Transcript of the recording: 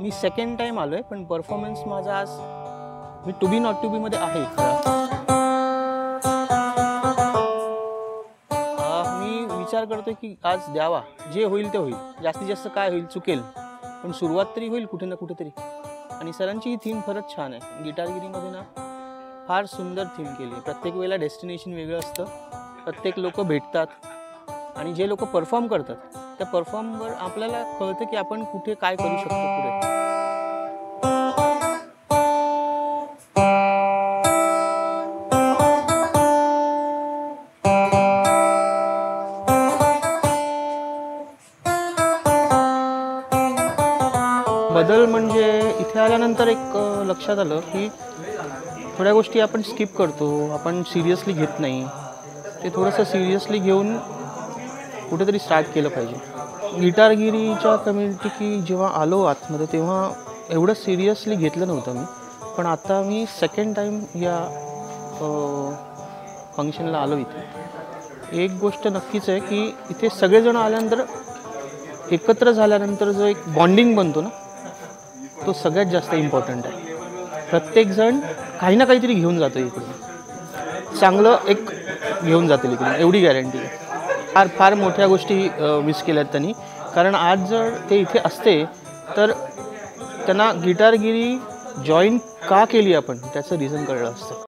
मी second time आलोय, पण performance माझा आज मी to be not to be मध्ये आहे खरा. मी विचार करतोय की आज द्यावा, जे होईल ते होईल, जास्तीत जास्त काय होईल चुकेल, पण सुरुवात तरी होईल कुठे ना कुठेतरी. आणि सरांची ही थीम खरंच छान आहे. गिटारगिरीमध्ये ना फार सुंदर थीम केली आहे. प्रत्येक वेळेला डेस्टिनेशन वेगळं असतं, प्रत्येक लोक भेटतात आणि जे लोक परफॉर्म करतात त्या परफॉर्मवर आपल्याला कळतं की आपण कुठे काय करू शकतो पुढे. बदल म्हणजे इथे आल्यानंतर एक लक्षात आलं की थोड्या गोष्टी आपण स्किप करतो, आपण सिरियसली घेत नाही. ते थोडंसं सिरियसली घेऊन कुठेतरी स्टार्ट केलं पाहिजे. गिटारगिरीच्या कम्युनिटी की जेव्हा आलो आतमध्ये तेव्हा एवढं सिरियसली घेतलं नव्हतं मी, पण आता मी सेकंड टाईम या फंक्शनला आलो इथे. एक गोष्ट नक्कीच आहे की इथे सगळेजण आल्यानंतर एकत्र झाल्यानंतर जो एक बॉन्डिंग बनतो ना, तो सगळ्यात जास्त इम्पॉर्टंट आहे. प्रत्येकजण काही ना काहीतरी घेऊन जातो इकडून, चांगलं एक घेऊन जातील इकडून, एवढी गॅरंटी आहे. फार फार मोठ्या गोष्टी मिस केल्यात त्यांनी, कारण आज जर ते इथे असते तर त्यांना गिटारगिरी जॉईन का केली आपण त्याचं रिझन कळलं असतं.